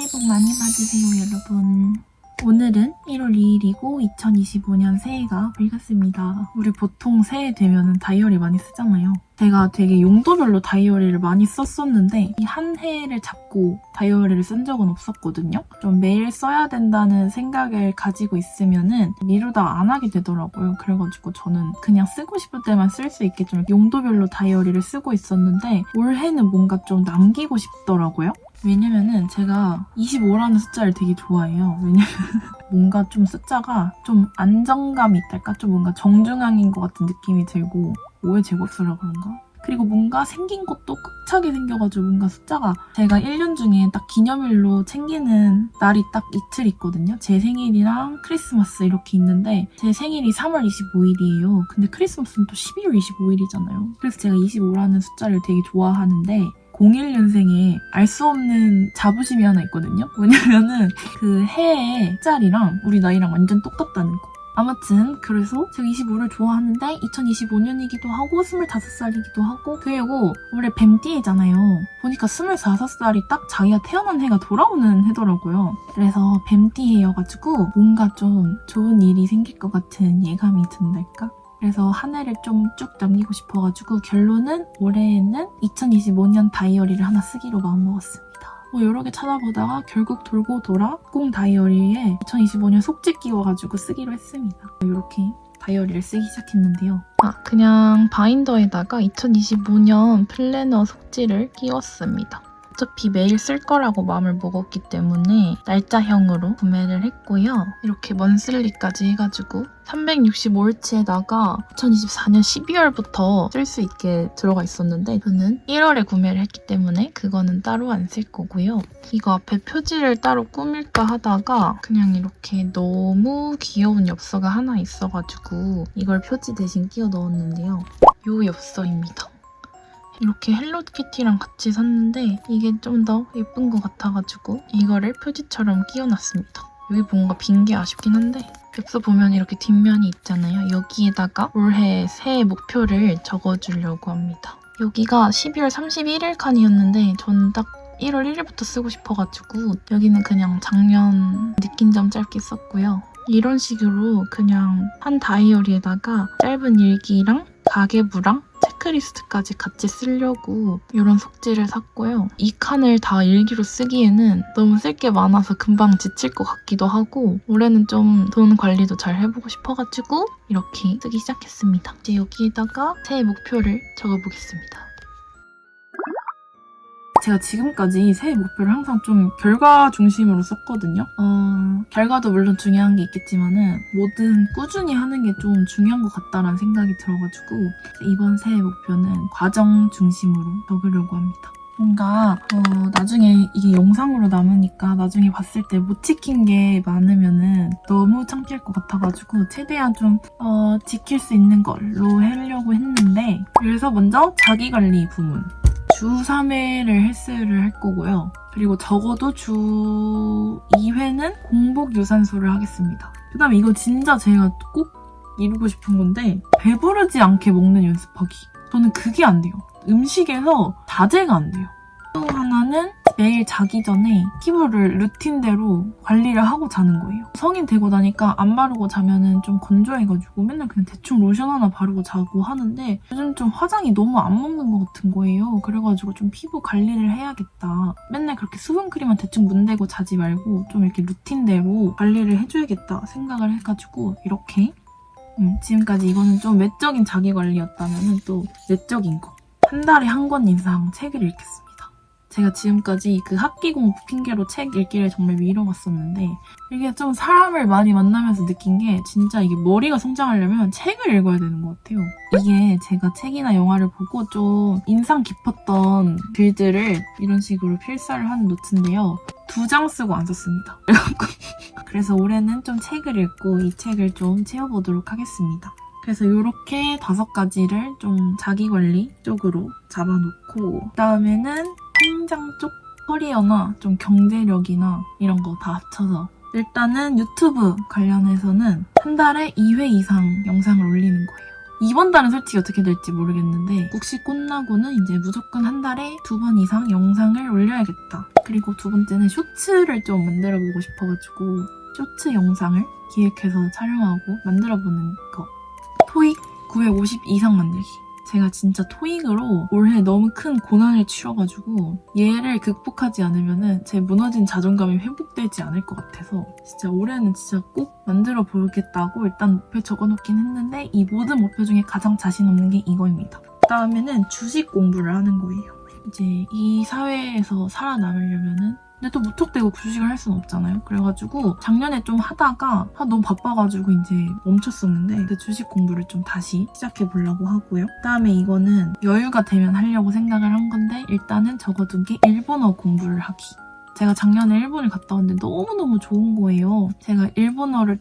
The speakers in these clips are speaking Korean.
새해 복 많이 받으세요, 여러분. 오늘은 1월 2일이고 2025년 새해가 밝았습니다. 우리 보통 새해 되면 다이어리 많이 쓰잖아요. 제가 되게 용도별로 다이어리를 많이 썼었는데 이 한 해를 잡고 다이어리를 쓴 적은 없었거든요. 좀 매일 써야 된다는 생각을 가지고 있으면은 미루다 안 하게 되더라고요. 그래가지고 저는 그냥 쓰고 싶을 때만 쓸 수 있게 좀 용도별로 다이어리를 쓰고 있었는데 올해는 뭔가 좀 남기고 싶더라고요. 왜냐면은 제가 25라는 숫자를 되게 좋아해요. 왜냐면 뭔가 좀 숫자가 좀 안정감이 있달까? 좀 뭔가 정중앙인 것 같은 느낌이 들고 5의 제곱수라 그런가? 그리고 뭔가 생긴 것도 꽉 차게 생겨가지고 뭔가 숫자가 제가 1년 중에 딱 기념일로 챙기는 날이 딱 이틀 있거든요. 제 생일이랑 크리스마스 이렇게 있는데 제 생일이 3월 25일이에요. 근데 크리스마스는 또 12월 25일이잖아요. 그래서 제가 25라는 숫자를 되게 좋아하는데 01년생에 알 수 없는 자부심이 하나 있거든요. 왜냐면은 그 해의 숫자리랑 우리 나이랑 완전 똑같다는 거. 아무튼 그래서 제가 25를 좋아하는데 2025년이기도 하고 25살이기도 하고 그리고 올해 뱀띠잖아요. 보니까 25살이 딱 자기가 태어난 해가 돌아오는 해더라고요. 그래서 뱀띠 해여가지고 뭔가 좀 좋은 일이 생길 것 같은 예감이 든달까? 그래서 한 해를 좀 쭉 남기고 싶어가지고 결론은 올해는 2025년 다이어리를 하나 쓰기로 마음먹었습니다. 여러 개 찾아보다가 결국 돌고 돌아 꽁 다이어리에 2025년 속지 끼워가지고 쓰기로 했습니다. 이렇게 다이어리를 쓰기 시작했는데요. 그냥 바인더에다가 2025년 플래너 속지를 끼웠습니다. 어차피 매일 쓸 거라고 마음을 먹었기 때문에 날짜형으로 구매를 했고요. 이렇게 먼슬리까지 해가지고 365일치에다가 2024년 12월부터 쓸 수 있게 들어가 있었는데 저는 1월에 구매를 했기 때문에 그거는 따로 안 쓸 거고요. 이거 앞에 표지를 따로 꾸밀까 하다가 그냥 이렇게 너무 귀여운 엽서가 하나 있어가지고 이걸 표지 대신 끼워 넣었는데요. 이 엽서입니다. 이렇게 헬로키티랑 같이 샀는데 이게 좀 더 예쁜 것 같아가지고 이거를 표지처럼 끼워놨습니다. 여기 뭔가 빈 게 아쉽긴 한데 엽서 보면 이렇게 뒷면이 있잖아요. 여기에다가 올해 새해 목표를 적어주려고 합니다. 여기가 12월 31일 칸이었는데 저는 딱 1월 1일부터 쓰고 싶어가지고 여기는 그냥 작년 느낀 점 짧게 썼고요. 이런 식으로 그냥 한 다이어리에다가 짧은 일기랑 가계부랑 체크리스트까지 같이 쓰려고 이런 속지를 샀고요. 이 칸을 다 일기로 쓰기에는 너무 쓸 게 많아서 금방 지칠 것 같기도 하고 올해는 좀 돈 관리도 잘 해보고 싶어가지고 이렇게 쓰기 시작했습니다. 이제 여기에다가 새해 목표를 적어보겠습니다. 제가 지금까지 새해 목표를 항상 좀 결과 중심으로 썼거든요. 결과도 물론 중요한 게 있겠지만은 뭐든 꾸준히 하는 게 좀 중요한 것 같다라는 생각이 들어가지고 이번 새해 목표는 과정 중심으로 적으려고 합니다. 뭔가 나중에 이게 영상으로 남으니까 나중에 봤을 때 못 지킨 게 많으면은 너무 창피할 것 같아가지고 최대한 좀 지킬 수 있는 걸로 하려고 했는데 그래서 먼저 자기관리 부문 주 3회를 헬스를 할 거고요. 그리고 적어도 주 2회는 공복 유산소를 하겠습니다. 그 다음에 이거 진짜 제가 꼭 이루고 싶은 건데 배부르지 않게 먹는 연습하기. 저는 그게 안 돼요. 음식에서 자제가 안 돼요. 또 하나는 매일 자기 전에 피부를 루틴대로 관리를 하고 자는 거예요. 성인 되고 나니까 안 바르고 자면은 좀 건조해가지고 맨날 그냥 대충 로션 하나 바르고 자고 하는데 요즘 좀 화장이 너무 안 먹는 것 같은 거예요. 그래가지고 좀 피부 관리를 해야겠다. 맨날 그렇게 수분크림만 대충 문대고 자지 말고 좀 이렇게 루틴대로 관리를 해줘야겠다 생각을 해가지고 이렇게 지금까지 이거는 좀 외적인 자기관리였다면은 또 내적인 거. 한 달에 한 권 이상 책을 읽겠습니다. 제가 지금까지 그 학기 공부 핑계로 책 읽기를 정말 미뤄왔었는데 이게 좀 사람을 많이 만나면서 느낀 게 진짜 이게 머리가 성장하려면 책을 읽어야 되는 것 같아요. 이게 제가 책이나 영화를 보고 좀 인상 깊었던 글들을 이런 식으로 필사를 한 노트인데요. 2장 쓰고 안 썼습니다. 그래서 올해는 좀 책을 읽고 이 책을 좀 채워보도록 하겠습니다. 그래서 이렇게 5가지를 좀 자기관리 쪽으로 잡아놓고 그다음에는 성장 쪽 커리어나 좀 경제력이나 이런 거 다 합쳐서 일단은 유튜브 관련해서는 한 달에 2회 이상 영상을 올리는 거예요. 이번 달은 솔직히 어떻게 될지 모르겠는데 국시 끝나고는 이제 무조건 한 달에 2번 이상 영상을 올려야겠다. 그리고 두 번째는 쇼츠를 좀 만들어보고 싶어가지고 쇼츠 영상을 기획해서 촬영하고 만들어보는 거. 토익 950 이상 만들기. 제가 진짜 토익으로 올해 너무 큰 고난을 치러가지고 얘를 극복하지 않으면은 제 무너진 자존감이 회복되지 않을 것 같아서 진짜 올해는 진짜 꼭 만들어 보겠다고 일단 목표 적어놓긴 했는데 이 모든 목표 중에 가장 자신 없는 게 이거입니다. 그다음에는 주식 공부를 하는 거예요. 이제 이 사회에서 살아남으려면은 근데 또 무턱대고 주식을 할 수는 없잖아요. 그래가지고 작년에 좀 하다가 너무 바빠가지고 이제 멈췄었는데 근데 주식 공부를 좀 다시 시작해보려고 하고요. 그다음에 이거는 여유가 되면 하려고 생각을 한 건데 일단은 적어둔 게 일본어 공부를 하기. 제가 작년에 일본을 갔다 왔는데 너무너무 좋은 거예요. 제가 일본어를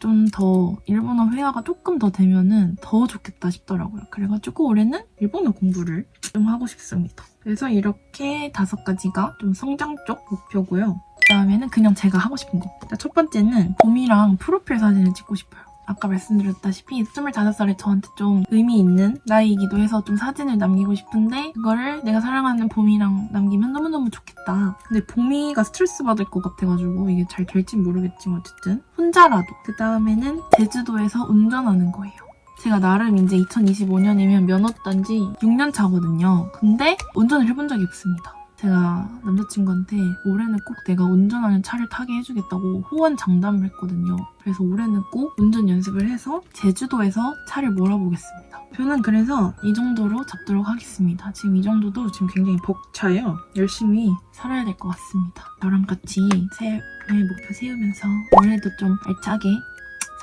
일본어 회화가 조금 더 되면은 더 좋겠다 싶더라고요. 그래가지고 올해는 일본어 공부를 좀 하고 싶습니다. 그래서 이렇게 5가지가 좀 성장 쪽 목표고요. 그다음에는 그냥 제가 하고 싶은 거. 첫 번째는 봄이랑 프로필 사진을 찍고 싶어요. 아까 말씀드렸다시피 25살에 저한테 좀 의미 있는 나이이기도 해서 좀 사진을 남기고 싶은데 그거를 내가 사랑하는 봄이랑 남기면 너무너무 좋겠다. 근데 봄이가 스트레스 받을 것 같아가지고 이게 잘 될진 모르겠지만 어쨌든 혼자라도. 그 다음에는 제주도에서 운전하는 거예요. 제가 나름 이제 2025년이면 면허 딴 지 6년 차거든요. 근데 운전을 해본 적이 없습니다. 제가 남자친구한테 올해는 꼭 내가 운전하는 차를 타게 해주겠다고 호언장담을 했거든요. 그래서 올해는 꼭 운전 연습을 해서 제주도에서 차를 몰아보겠습니다. 저는 그래서 이 정도로 잡도록 하겠습니다. 지금 이 정도도 지금 굉장히 벅차요. 열심히 살아야 될 것 같습니다. 저랑 같이 새해 목표 세우면서 올해도 좀 알차게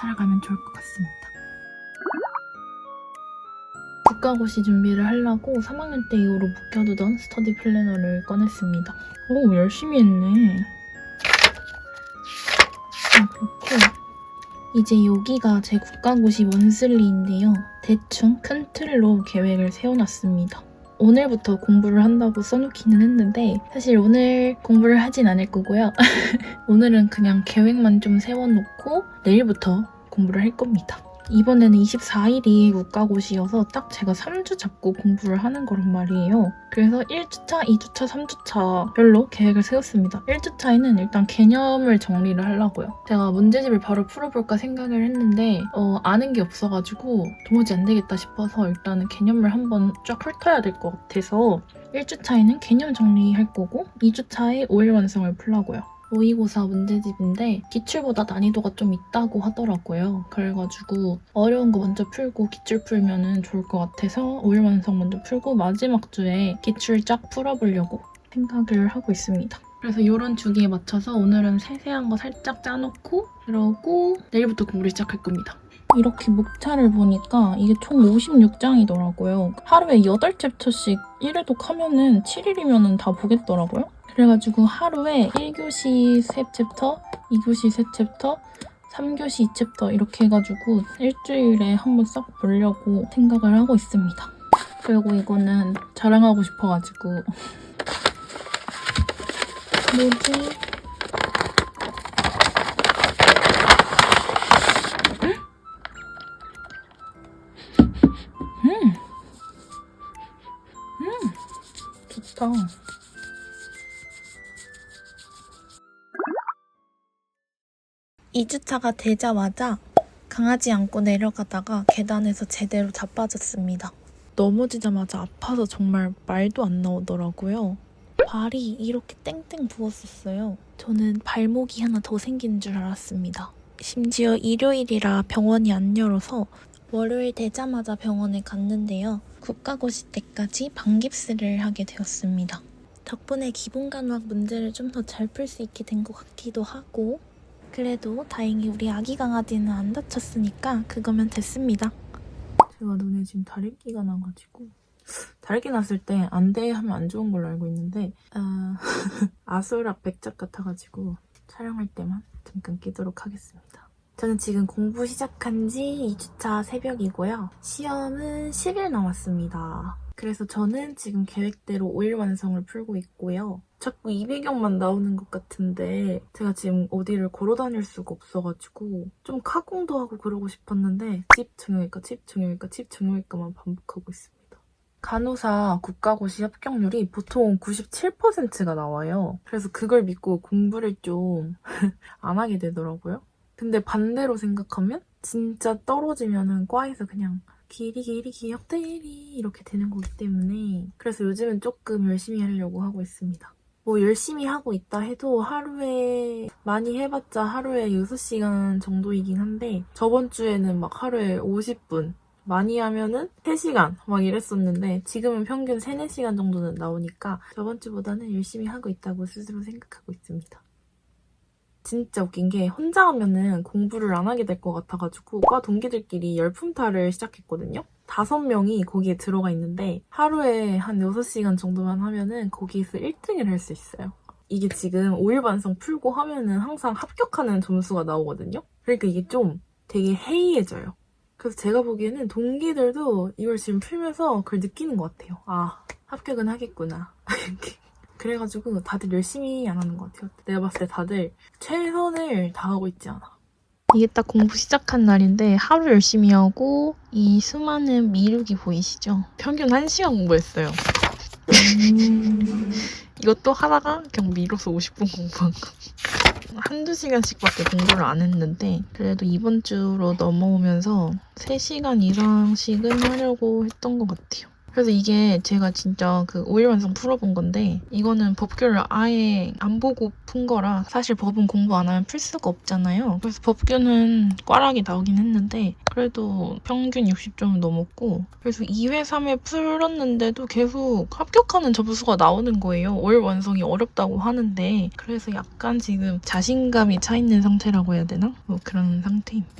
살아가면 좋을 것 같습니다. 국가고시 준비를 하려고 3학년 때 이후로 묵혀두던 스터디 플래너를 꺼냈습니다. 오, 열심히 했네. 그렇고 이제 여기가 제 국가고시 원슬리인데요. 대충 큰 틀로 계획을 세워놨습니다. 오늘부터 공부를 한다고 써놓기는 했는데 사실 오늘 공부를 하진 않을 거고요. 오늘은 그냥 계획만 좀 세워놓고 내일부터 공부를 할 겁니다. 이번에는 24일이 국가고시여서 딱 제가 3주 잡고 공부를 하는 거란 말이에요. 그래서 1주차, 2주차, 3주차별로 계획을 세웠습니다. 1주차에는 일단 개념을 정리를 하려고요. 제가 문제집을 바로 풀어볼까 생각을 했는데 아는 게 없어가지고 도무지 안 되겠다 싶어서 일단은 개념을 한번 쫙 훑어야 될 것 같아서 1주차에는 개념 정리할 거고 2주차에 5일 완성을 풀려고요. 모의고사 문제집인데 기출보다 난이도가 좀 있다고 하더라고요. 그래가지고 어려운 거 먼저 풀고 기출 풀면은 좋을 것 같아서 5일 완성 먼저 풀고 마지막 주에 기출 쫙 풀어보려고 생각을 하고 있습니다. 그래서 이런 주기에 맞춰서 오늘은 세세한 거 살짝 짜놓고 그러고 내일부터 공부를 시작할 겁니다. 이렇게 목차를 보니까 이게 총 56장이더라고요. 하루에 8챕터씩 1회독 하면은 7일이면은 다 보겠더라고요. 그래가지고 하루에 1교시 3챕터, 2교시 3챕터, 3교시 2챕터 이렇게 해가지고 일주일에 한번 싹 보려고 생각을 하고 있습니다. 그리고 이거는 자랑하고 싶어가지고 뭐지? 좋다. (2주차가) 되자마자 강아지 안고 내려가다가 계단에서 제대로 자빠졌습니다. 넘어지자마자 아파서 정말 말도 안 나오더라고요. 발이 이렇게 땡땡 부었었어요. 저는 발목이 하나 더 생긴 줄 알았습니다. 심지어 일요일이라 병원이 안 열어서 월요일 되자마자 병원에 갔는데요. 국가고시 때까지 반깁스를 하게 되었습니다. 덕분에 기본간호학 문제를 좀 더 잘 풀 수 있게 된 것 같기도 하고 그래도 다행히 우리 아기 강아지는 안 다쳤으니까 그거면 됐습니다. 제가 눈에 지금 다래끼가 나가지고 다래끼 났을 때 안 돼 하면 안 좋은 걸로 알고 있는데 아수라 백작 같아가지고 촬영할 때만 잠깐 끼도록 하겠습니다. 저는 지금 공부 시작한 지 2주차 새벽이고요. 시험은 10일 남았습니다. 그래서 저는 지금 계획대로 5일 완성을 풀고 있고요. 자꾸 이 배경만 나오는 것 같은데 제가 지금 어디를 걸어 다닐 수가 없어가지고 좀 카공도 하고 그러고 싶었는데 집 정형외과, 집 정형외과, 집 정형외과만 반복하고 있습니다. 간호사 국가고시 합격률이 보통 97%가 나와요. 그래서 그걸 믿고 공부를 좀 안 하게 되더라고요. 근데 반대로 생각하면 진짜 떨어지면은 과에서 그냥 길이 기억되리 이렇게 되는 거기 때문에 그래서 요즘은 조금 열심히 하려고 하고 있습니다. 뭐 열심히 하고 있다 해도 하루에 많이 해봤자 하루에 6시간 정도이긴 한데 저번 주에는 막 하루에 50분 많이 하면은 3시간 막 이랬었는데 지금은 평균 3, 4시간 정도는 나오니까 저번 주보다는 열심히 하고 있다고 스스로 생각하고 있습니다. 진짜 웃긴 게 혼자 하면은 공부를 안 하게 될 것 같아가지고 과 동기들끼리 열품탈을 시작했거든요. 5명이 거기에 들어가 있는데 하루에 한 6시간 정도만 하면은 거기에서 1등을 할 수 있어요. 이게 지금 5일 반성 풀고 하면은 항상 합격하는 점수가 나오거든요. 그러니까 이게 좀 되게 해이해져요. 그래서 제가 보기에는 동기들도 이걸 지금 풀면서 그걸 느끼는 것 같아요. 아, 합격은 하겠구나. 그래가지고 다들 열심히 안 하는 것 같아요. 내가 봤을 때 다들 최선을 다하고 있지 않아. 이게 딱 공부 시작한 날인데 하루 열심히 하고 이 수많은 미루기 보이시죠? 평균 1시간 공부했어요. 이것도 하다가 그냥 미뤄서 50분 공부한 거. 한두 시간씩밖에 공부를 안 했는데 그래도 이번 주로 넘어오면서 3시간 이상씩은 하려고 했던 것 같아요. 그래서 이게 제가 진짜 그 5일 완성 풀어본 건데 이거는 법규를 아예 안 보고 푼 거라 사실 법은 공부 안 하면 풀 수가 없잖아요. 그래서 법규는 꽈락이 나오긴 했는데 그래도 평균 60점은 넘었고 그래서 2회, 3회 풀었는데도 계속 합격하는 점수가 나오는 거예요. 5일 완성이 어렵다고 하는데 그래서 약간 지금 자신감이 차 있는 상태라고 해야 되나? 뭐 그런 상태입니다.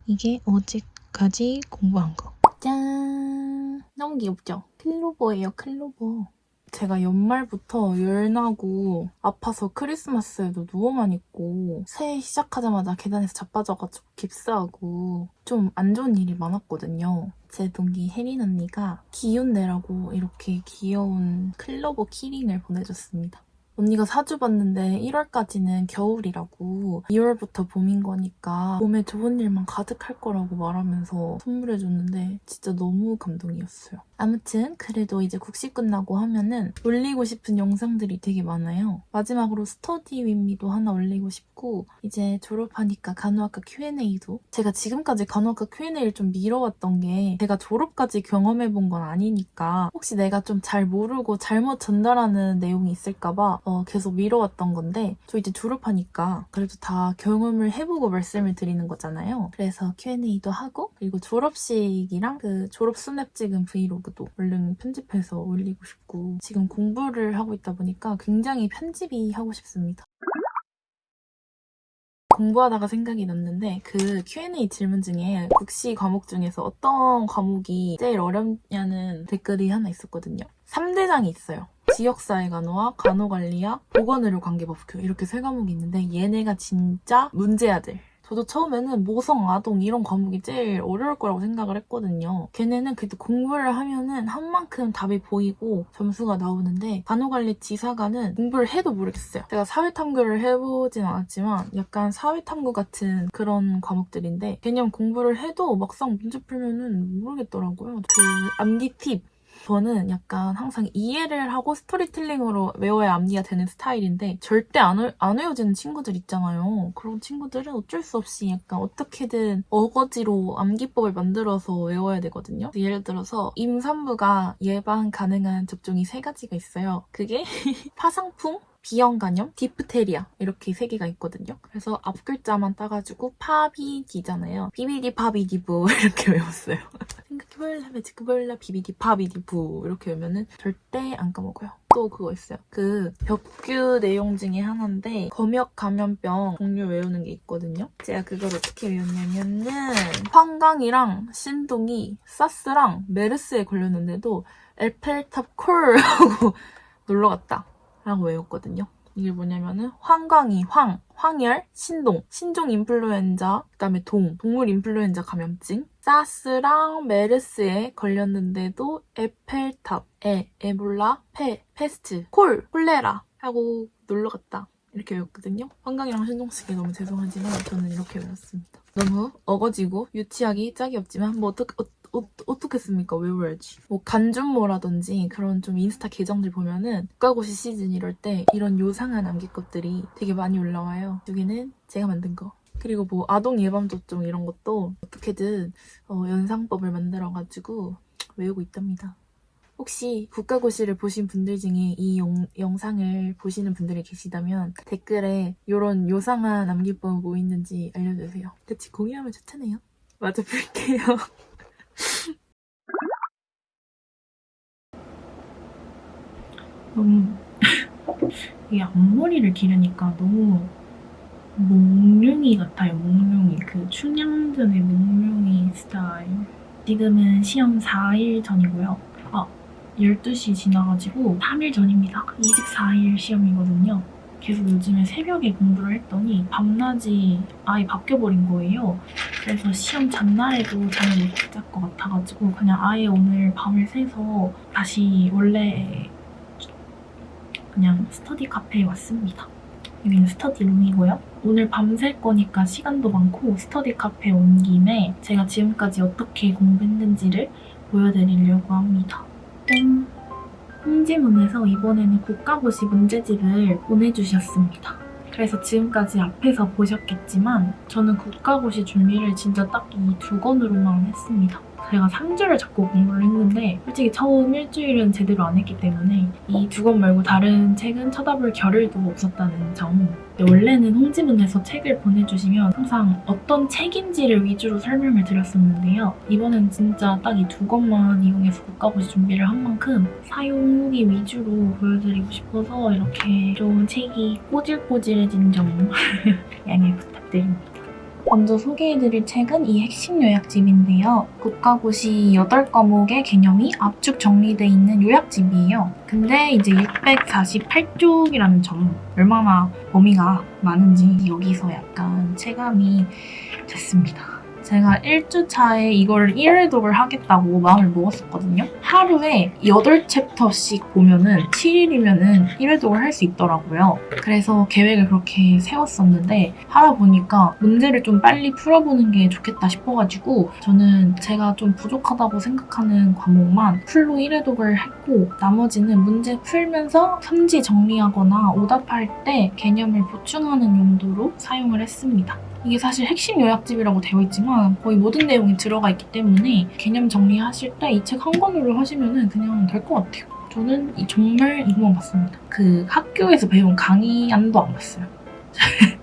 이게 어제까지 공부한 거. 짠! 너무 귀엽죠? 클로버예요, 클로버. 제가 연말부터 열나고 아파서 크리스마스에도 누워만 있고 새해 시작하자마자 계단에서 자빠져가지고 깁스하고 좀 안 좋은 일이 많았거든요. 제 동기 혜린 언니가 기운 내라고 이렇게 귀여운 클로버 키링을 보내줬습니다. 언니가 사줘봤는데 1월까지는 겨울이라고 2월부터 봄인 거니까 봄에 좋은 일만 가득할 거라고 말하면서 선물해줬는데 진짜 너무 감동이었어요. 아무튼 그래도 이제 국시 끝나고 하면은 올리고 싶은 영상들이 되게 많아요. 마지막으로 스터디 윗미도 하나 올리고 싶고 이제 졸업하니까 간호학과 Q&A도 제가 지금까지 간호학과 Q&A를 좀 미뤄왔던 게 제가 졸업까지 경험해본 건 아니니까 혹시 내가 좀 잘 모르고 잘못 전달하는 내용이 있을까봐 계속 미뤄왔던 건데 저 이제 졸업하니까 그래도 다 경험을 해보고 말씀을 드리는 거잖아요. 그래서 Q&A도 하고 그리고 졸업식이랑 그 졸업 스냅 찍은 브이로그도 얼른 편집해서 올리고 싶고 지금 공부를 하고 있다 보니까 굉장히 편집이 하고 싶습니다. 공부하다가 생각이 났는데 그 Q&A 질문 중에 국시 과목 중에서 어떤 과목이 제일 어렵냐는 댓글이 하나 있었거든요. 3대장이 있어요. 지역사회간호학, 간호관리학, 보건의료관계법규 이렇게 3과목이 있는데 얘네가 진짜 문제아들. 저도 처음에는 모성, 아동 이런 과목이 제일 어려울 거라고 생각을 했거든요. 걔네는 그래도 공부를 하면은 한 만큼 답이 보이고 점수가 나오는데 간호관리 지사관은 공부를 해도 모르겠어요. 제가 사회탐구를 해보진 않았지만 약간 사회탐구 같은 그런 과목들인데 개념 공부를 해도 막상 문제 풀면은 모르겠더라고요. 그 암기 팁. 저는 약간 항상 이해를 하고 스토리텔링으로 외워야 암기가 되는 스타일인데 절대 안 외워지는 친구들 있잖아요. 그런 친구들은 어쩔 수 없이 약간 어떻게든 어거지로 암기법을 만들어서 외워야 되거든요. 예를 들어서 임산부가 예방 가능한 접종이 3가지가 있어요. 그게 파상풍, B형 간염, 디프테리아 이렇게 3개가 있거든요. 그래서 앞 글자만 따가지고 파비디잖아요. 비비디 파비디부 이렇게 외웠어요. 생각해볼라 매직해볼라 비비디 파비디부 이렇게 외우면은 절대 안 까먹어요. 또 그거 있어요. 그 벽규 내용 중에 하나인데 검역 감염병 종류 외우는 게 있거든요. 제가 그걸 어떻게 외웠냐면은 황강이랑 신동이 사스랑 메르스에 걸렸는데도 에펠탑 콜하고 놀러갔다 라고 외웠거든요. 이게 뭐냐면은 황광이, 황열, 신종 인플루엔자, 그다음에 동물 인플루엔자 감염증, 사스랑 메르스에 걸렸는데도 에펠탑, 에볼라, 페스트, 콜레라 하고 놀러 갔다. 이렇게 외웠거든요. 환강이랑 신동씨께 너무 죄송하지만 저는 이렇게 외웠습니다. 너무 어거지고 유치하기 짝이 없지만 뭐 어떻겠습니까? 외워야지. 뭐 간준모라든지 그런 좀 인스타 계정들 보면은 국가고시 시즌 이럴 때 이런 요상한 암기법들이 되게 많이 올라와요. 여기는 제가 만든 거. 그리고 뭐 아동 예방접종 이런 것도 어떻게든 연상법을 만들어가지고 외우고 있답니다. 혹시 국가고시를 보신 분들 중에 이 영상을 보시는 분들이 계시다면 댓글에 이런 요상한 암기법 뭐 있는지 알려주세요. 같이 공유하면 좋잖아요. 마저 볼게요. 너무 이 앞머리를 기르니까 너무 몽룡이 같아요. 몽룡이. 그 춘향전의 몽룡이 스타일. 지금은 시험 4일 전이고요. 12시 지나가지고 3일 전입니다. 24일 시험이거든요. 계속 요즘에 새벽에 공부를 했더니 밤낮이 아예 바뀌어버린 거예요. 그래서 시험 전날에도 잠을 못 잘 것 같아가지고 그냥 아예 오늘 밤을 새서 다시 원래 그냥 스터디 카페에 왔습니다. 여기는 스터디룸이고요. 오늘 밤샐 거니까 시간도 많고 스터디 카페에 온 김에 제가 지금까지 어떻게 공부했는지를 보여드리려고 합니다. 땡! 홍지문에서 이번에는 국가고시 문제집을 보내주셨습니다. 그래서 지금까지 앞에서 보셨겠지만 저는 국가고시 준비를 진짜 딱 이 2권으로만 했습니다. 제가 3주를 잡고 공부를 했는데 솔직히 처음 일주일은 제대로 안 했기 때문에 이 2권 말고 다른 책은 쳐다볼 겨를도 없었다는 점. 원래는 홍지문에서 책을 보내주시면 항상 어떤 책인지를 위주로 설명을 드렸었는데요. 이번엔 진짜 딱 이 2권만 이용해서 국가고시 준비를 한 만큼 사용 후기 위주로 보여드리고 싶어서 이렇게 좀 책이 꼬질꼬질해진 점 양해 부탁드립니다. 먼저 소개해드릴 책은 이 핵심 요약집인데요. 국가고시 8과목의 개념이 압축 정리되어 있는 요약집이에요. 근데 이제 648쪽이라는 점, 얼마나 범위가 많은지 여기서 약간 체감이 됐습니다. 제가 1주차에 이걸 1회독을 하겠다고 마음을 먹었었거든요. 하루에 8챕터씩 보면은 7일이면은 1회독을 할 수 있더라고요. 그래서 계획을 그렇게 세웠었는데 하다 보니까 문제를 좀 빨리 풀어보는 게 좋겠다 싶어가지고 저는 제가 좀 부족하다고 생각하는 과목만 풀로 1회독을 했고 나머지는 문제 풀면서 선지 정리하거나 오답할 때 개념을 보충하는 용도로 사용을 했습니다. 이게 사실 핵심 요약집이라고 되어 있지만 거의 모든 내용이 들어가 있기 때문에 개념 정리하실 때 이 책 한 권으로 하시면 그냥 될 것 같아요. 저는 정말 이거만 봤습니다. 그 학교에서 배운 강의안도 안 봤어요.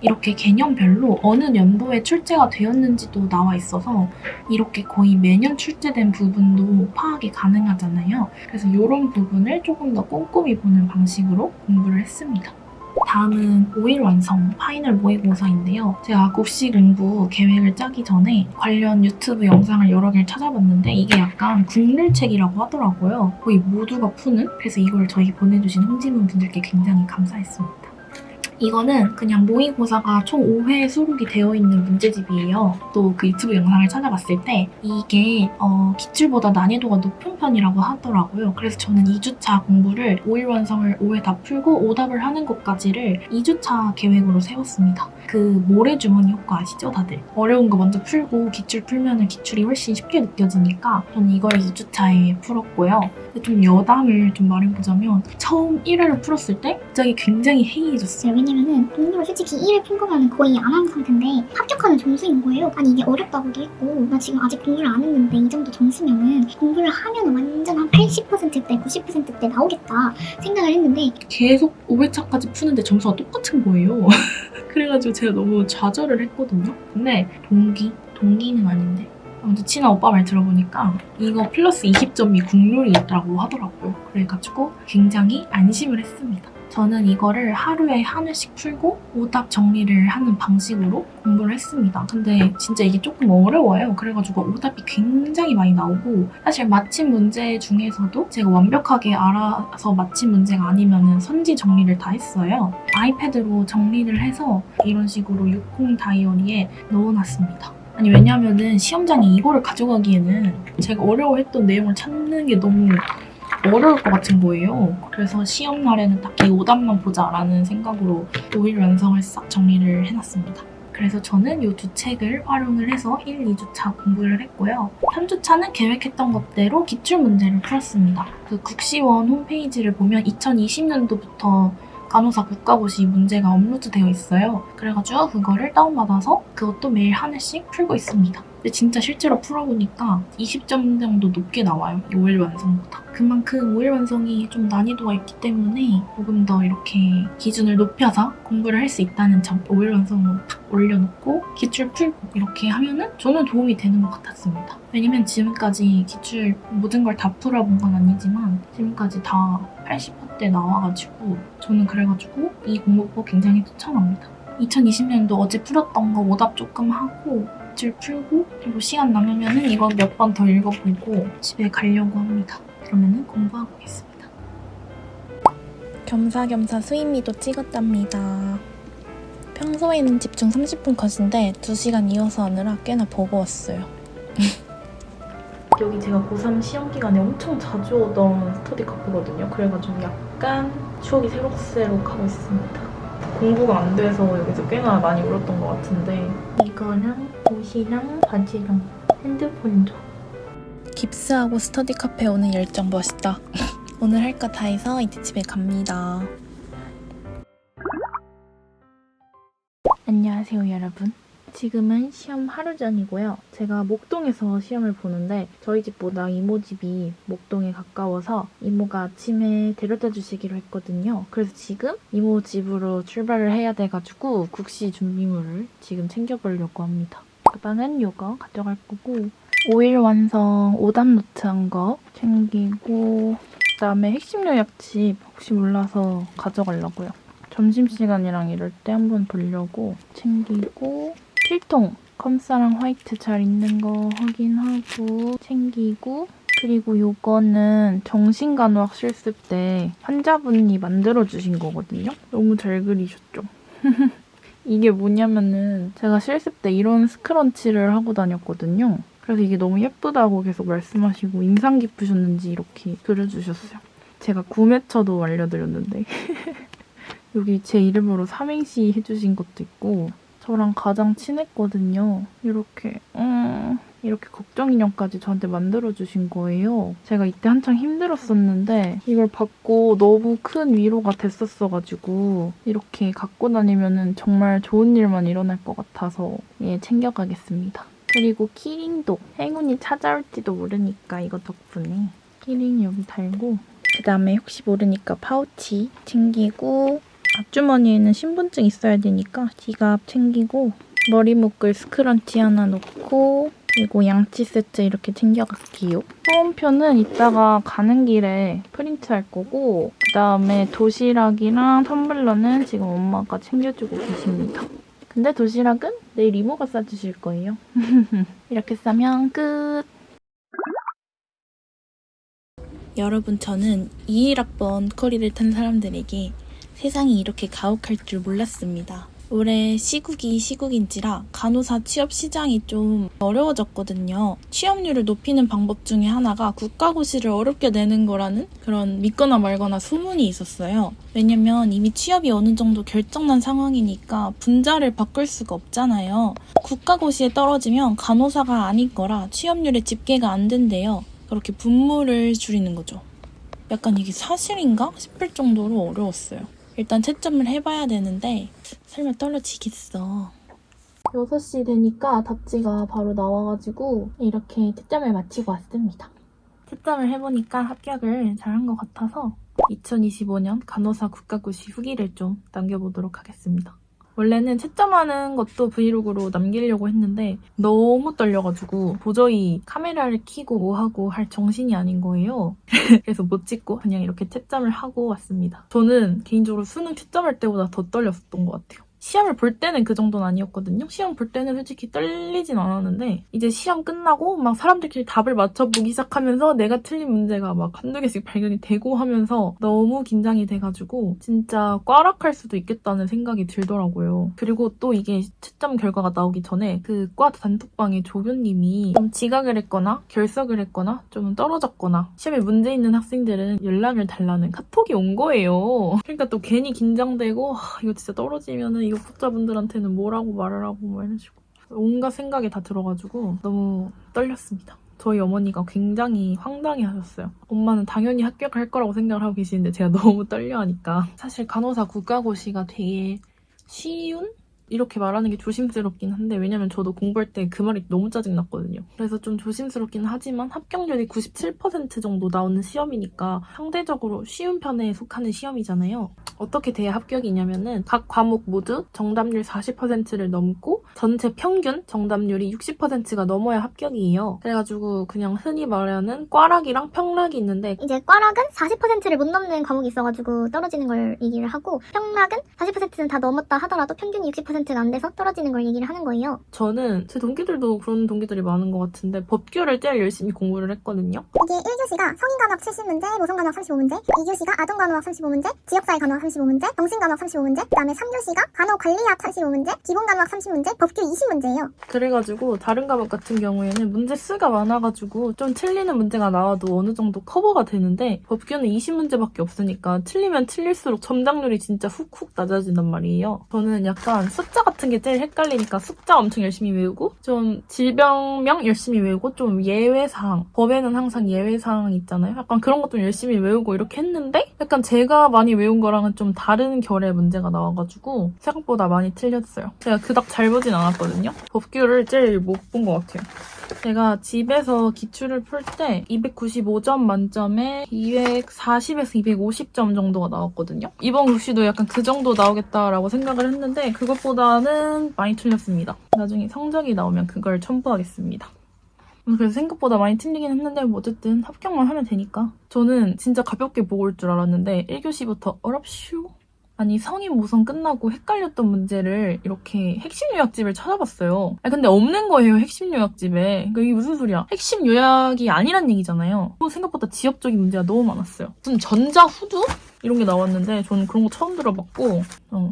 이렇게 개념별로 어느 연도에 출제가 되었는지도 나와 있어서 이렇게 거의 매년 출제된 부분도 파악이 가능하잖아요. 그래서 이런 부분을 조금 더 꼼꼼히 보는 방식으로 공부를 했습니다. 다음은 5일 완성 파이널 모의고사인데요. 제가 국시 공부 계획을 짜기 전에 관련 유튜브 영상을 여러 개를 찾아봤는데 이게 약간 국룰책이라고 하더라고요. 거의 모두가 푸는? 그래서 이걸 저희 보내주신 홍지문 분들께 굉장히 감사했습니다. 이거는 그냥 모의고사가 총 5회 수록이 되어 있는 문제집이에요. 또 그 유튜브 영상을 찾아봤을 때 이게 기출보다 난이도가 높은 편이라고 하더라고요. 그래서 저는 2주차 공부를 5일 완성을 5회 다 풀고 오답을 하는 것까지를 2주차 계획으로 세웠습니다. 그 모래주머니 효과 아시죠 다들? 어려운 거 먼저 풀고 기출 풀면은 기출이 훨씬 쉽게 느껴지니까 저는 이걸 2주차에 풀었고요. 근데 좀 여담을 좀 말해보자면 처음 1회를 풀었을 때 갑자기 굉장히 해이해졌어요. 왜냐면은 공부를 솔직히 1회 푼 거면 거의 안 한 상태인데 합격하는 점수인 거예요. 아니 이게 어렵다고도 했고 나 지금 아직 공부를 안 했는데 이 정도 점수면은 공부를 하면 완전 한 80%대 90%대 나오겠다 생각을 했는데 계속 5회차까지 푸는데 점수가 똑같은 거예요. 그래가지고 제가 너무 좌절을 했거든요. 근데 동기는 아닌데 아무튼 친한 오빠 말 들어보니까 이거 플러스 20점이 국룰이 있다고 하더라고요. 그래가지고 굉장히 안심을 했습니다. 저는 이거를 하루에 한 회씩 풀고 오답 정리를 하는 방식으로 공부를 했습니다. 근데 진짜 이게 조금 어려워요. 그래가지고 오답이 굉장히 많이 나오고 사실 맞힌 문제 중에서도 제가 완벽하게 알아서 맞힌 문제가 아니면 선지 정리를 다 했어요. 아이패드로 정리를 해서 이런 식으로 60 다이어리에 넣어놨습니다. 아니 왜냐면은 시험장에 이거를 가져가기에는 제가 어려워했던 내용을 찾는 게 너무 어려울 것 같은 거예요. 그래서 시험 날에는 딱 이 5단만 보자라는 생각으로 5일 완성을 싹 정리를 해놨습니다. 그래서 저는 이 두 책을 활용을 해서 1, 2주차 공부를 했고요. 3주차는 계획했던 것대로 기출문제를 풀었습니다. 그 국시원 홈페이지를 보면 2020년도부터 간호사 국가고시 문제가 업로드되어 있어요. 그래가지고 그거를 다운받아서 그것도 매일 하나씩 풀고 있습니다. 근데 진짜 실제로 풀어보니까 20점 정도 높게 나와요. 5일 완성보다. 그만큼 5일 완성이 좀 난이도가 있기 때문에 조금 더 이렇게 기준을 높여서 공부를 할 수 있다는 점. 5일 완성으로 탁 올려놓고 기출 풀고 이렇게 하면은 저는 도움이 되는 것 같았습니다. 왜냐면 지금까지 기출 모든 걸 다 풀어본 건 아니지만 지금까지 다 80%대 나와가지고 저는 그래가지고 이 공부법 굉장히 추천합니다. 2020년도 어제 풀었던 거 오답 조금 하고 기출 풀고 그리고 시간 남으면은 이거 몇 번 더 읽어보고 집에 가려고 합니다. 그러면은 공부하고 있습니다. 겸사겸사 수임이도 찍었답니다. 평소에는 집중 30분 컷인데 2시간 이어서 하느라 꽤나 버거웠어요. 여기 제가 고3 시험 기간에 엄청 자주 오던 스터디 카페거든요. 그래가지고 약간 추억이 새록새록하고 있습니다. 공부가 안 돼서 여기서 꽤나 많이 울었던 것 같은데 이거랑 옷이랑 바지랑 핸드폰도 깁스하고 스터디 카페 오는 열정 멋있다. 오늘 할 거 다 해서 이제 집에 갑니다. 안녕하세요 여러분. 지금은 시험 하루 전이고요. 제가 목동에서 시험을 보는데 저희 집보다 이모 집이 목동에 가까워서 이모가 아침에 데려다 주시기로 했거든요. 그래서 지금 이모 집으로 출발을 해야 돼가지고 국시 준비물을 지금 챙겨보려고 합니다. 가방은 이거 가져갈 거고 5일 완성 5단 노트한 거 챙기고 그다음에 핵심 요약집 혹시 몰라서 가져가려고요. 점심시간이랑 이럴 때 한번 보려고 챙기고 필통 컴사랑 화이트 잘 있는 거 확인하고 챙기고 그리고 요거는 정신간호학 실습 때 환자분이 만들어주신 거거든요. 너무 잘 그리셨죠? 이게 뭐냐면은 제가 실습 때 이런 스크런치를 하고 다녔거든요. 그래서 이게 너무 예쁘다고 계속 말씀하시고 인상 깊으셨는지 이렇게 그려주셨어요. 제가 구매처도 알려드렸는데 여기 제 이름으로 삼행시 해주신 것도 있고 저랑 가장 친했거든요. 이렇게 걱정 인형까지 저한테 만들어주신 거예요. 제가 이때 한창 힘들었었는데 이걸 받고 너무 큰 위로가 됐었어가지고 이렇게 갖고 다니면 정말 좋은 일만 일어날 것 같아서 챙겨가겠습니다. 그리고 키링도 행운이 찾아올지도 모르니까 이거 덕분에 키링 여기 달고 그다음에 혹시 모르니까 파우치 챙기고 앞주머니에는 신분증 있어야 되니까 지갑 챙기고 머리 묶을 스크런치 하나 넣고 그리고 양치 세트 이렇게 챙겨갈게요. 소원표는 이따가 가는 길에 프린트할 거고 그다음에 도시락이랑 텀블러는 지금 엄마가 챙겨주고 계십니다. 근데 도시락은 내일 이모가 싸주실 거예요. 이렇게 싸면 끝! 여러분 저는 21학번 커리를 탄 사람들에게 세상이 이렇게 가혹할 줄 몰랐습니다. 올해 시국이 시국인지라 간호사 취업 시장이 좀 어려워졌거든요. 취업률을 높이는 방법 중에 하나가 국가고시를 어렵게 내는 거라는 그런 믿거나 말거나 소문이 있었어요. 왜냐면 이미 취업이 어느 정도 결정난 상황이니까 분자를 바꿀 수가 없잖아요. 국가고시에 떨어지면 간호사가 아닌 거라 취업률에 집계가 안 된대요. 그렇게 분모를 줄이는 거죠. 약간 이게 사실인가 싶을 정도로 어려웠어요. 일단 채점을 해봐야 되는데 설마 떨어지겠어. 6시 되니까 답지가 바로 나와가지고 이렇게 채점을 마치고 왔습니다. 채점을 해보니까 합격을 잘한 것 같아서 2025년 간호사 국가고시 후기를 좀 남겨보도록 하겠습니다. 원래는 채점하는 것도 브이로그로 남기려고 했는데 너무 떨려가지고 도저히 카메라를 켜고 뭐하고 할 정신이 아닌 거예요. 그래서 못 찍고 그냥 이렇게 채점을 하고 왔습니다. 저는 개인적으로 수능 채점할 때보다 더 떨렸었던 것 같아요. 시험을 볼 때는 그 정도는 아니었거든요. 시험 볼 때는 솔직히 떨리진 않았는데 이제 시험 끝나고 막 사람들끼리 답을 맞춰보기 시작하면서 내가 틀린 문제가 막 한두 개씩 발견이 되고 하면서 너무 긴장이 돼가지고 진짜 꽈락할 수도 있겠다는 생각이 들더라고요. 그리고 또 이게 채점 결과가 나오기 전에 그 과 단톡방에 조교님이 좀 지각을 했거나 결석을 했거나 좀 떨어졌거나 시험에 문제 있는 학생들은 연락을 달라는 카톡이 온 거예요. 그러니까 또 괜히 긴장되고 이거 진짜 떨어지면은 이 후자분들한테는 뭐라고 말을 하고 뭐 이런 식으로 온갖 생각이 다 들어가지고 너무 떨렸습니다. 저희 어머니가 굉장히 황당해 하셨어요. 엄마는 당연히 합격할 거라고 생각을 하고 계시는데 제가 너무 떨려하니까. 사실 간호사 국가고시가 되게 쉬운? 이렇게 말하는 게 조심스럽긴 한데 왜냐면 저도 공부할 때 그 말이 너무 짜증났거든요. 그래서 좀 조심스럽긴 하지만 합격률이 97% 정도 나오는 시험이니까 상대적으로 쉬운 편에 속하는 시험이잖아요. 어떻게 돼야 합격이냐면은 각 과목 모두 정답률 40%를 넘고 전체 평균 정답률이 60%가 넘어야 합격이에요. 그래가지고 그냥 흔히 말하는 꽈락이랑 평락이 있는데 이제 꽈락은 40%를 못 넘는 과목이 있어가지고 떨어지는 걸 얘기를 하고 평락은 40%는 다 넘었다 하더라도 평균이 60%가 안 돼서 떨어지는 걸 얘기를 하는 거예요. 저는 제 동기들도 그런 동기들이 많은 것 같은데 법규를 제일 열심히 공부를 했거든요. 이게 1교시가 성인간호학 70문제, 모성간호학 35문제, 2교시가 아동간호학 35문제, 지역사회 간호학 35문제, 정신간호학 35문제, 그 다음에 3교시가 간호관리학 35문제, 기본간호학 30문제, 법규 20문제예요. 그래가지고 다른 과목 같은 경우에는 문제 수가 많아가지고 좀 틀리는 문제가 나와도 어느 정도 커버가 되는데 법규는 20문제밖에 없으니까 틀리면 틀릴수록 점당률이 진짜 훅훅 낮아진단 말이에요. 저는 약간 숫자 같은 게 제일 헷갈리니까 숫자 엄청 열심히 외우고 좀 질병명 열심히 외우고 좀 예외사항, 법에는 항상 예외사항 있잖아요. 약간 그런 것 좀 열심히 외우고 이렇게 했는데 약간 제가 많이 외운 거랑은 좀 다른 결의 문제가 나와가지고 생각보다 많이 틀렸어요. 제가 그닥 잘 보진 않았거든요. 법규를 제일 못 본 것 같아요. 제가 집에서 기출을 풀 때 295점 만점에 240에서 250점 정도가 나왔거든요. 이번 국시도 약간 그 정도 나오겠다라고 생각을 했는데 그것보다는 많이 틀렸습니다. 나중에 성적이 나오면 그걸 첨부하겠습니다. 그래서 생각보다 많이 틀리긴 했는데 뭐 어쨌든 합격만 하면 되니까. 저는 진짜 가볍게 보고 올 줄 알았는데 1교시부터 어렵슈? 아니 성인 모성 끝나고 헷갈렸던 문제를 이렇게 핵심 요약집을 찾아봤어요. 근데 없는 거예요, 핵심 요약집에. 그러니까 이게 무슨 소리야. 핵심 요약이 아니란 얘기잖아요. 생각보다 지엽적인 문제가 너무 많았어요. 무슨 전자후두? 이런 게 나왔는데 저는 그런 거 처음 들어봤고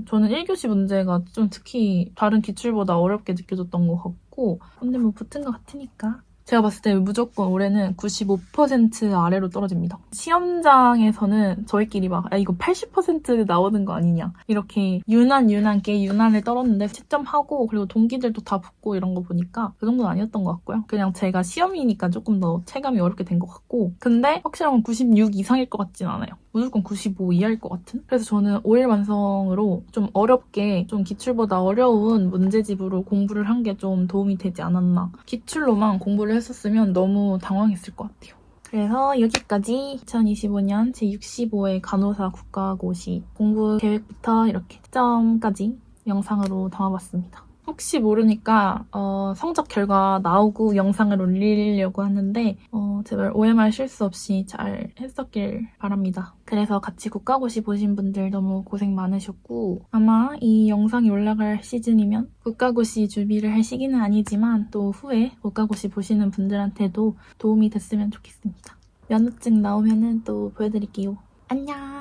저는 1교시 문제가 좀 특히 다른 기출보다 어렵게 느껴졌던 것 같고 근데 뭐 붙은 것 같으니까 제가 봤을 때 무조건 올해는 95% 아래로 떨어집니다. 시험장에서는 저희끼리 막 이거 80% 나오는 거 아니냐 이렇게 유난게 유난을 떨었는데 채점하고 그리고 동기들도 다 붙고 이런 거 보니까 그 정도는 아니었던 것 같고요. 그냥 제가 시험이니까 조금 더 체감이 어렵게 된 것 같고 근데 확실한 건 96 이상일 것 같진 않아요. 무조건 95 이하일 것 같은? 그래서 저는 5일 완성으로 좀 어렵게 좀 기출보다 어려운 문제집으로 공부를 한 게 좀 도움이 되지 않았나. 기출로만 공부를 했었으면 너무 당황했을 것 같아요. 그래서 여기까지 2025년 제65회 간호사 국가고시 공부 계획부터 이렇게 채점까지 영상으로 담아봤습니다. 혹시 모르니까 성적 결과 나오고 영상을 올리려고 하는데 제발 OMR 실수 없이 잘 했었길 바랍니다. 그래서 같이 국가고시 보신 분들 너무 고생 많으셨고 아마 이 영상이 올라갈 시즌이면 국가고시 준비를 할 시기는 아니지만 또 후에 국가고시 보시는 분들한테도 도움이 됐으면 좋겠습니다. 면허증 나오면은 또 보여드릴게요. 안녕!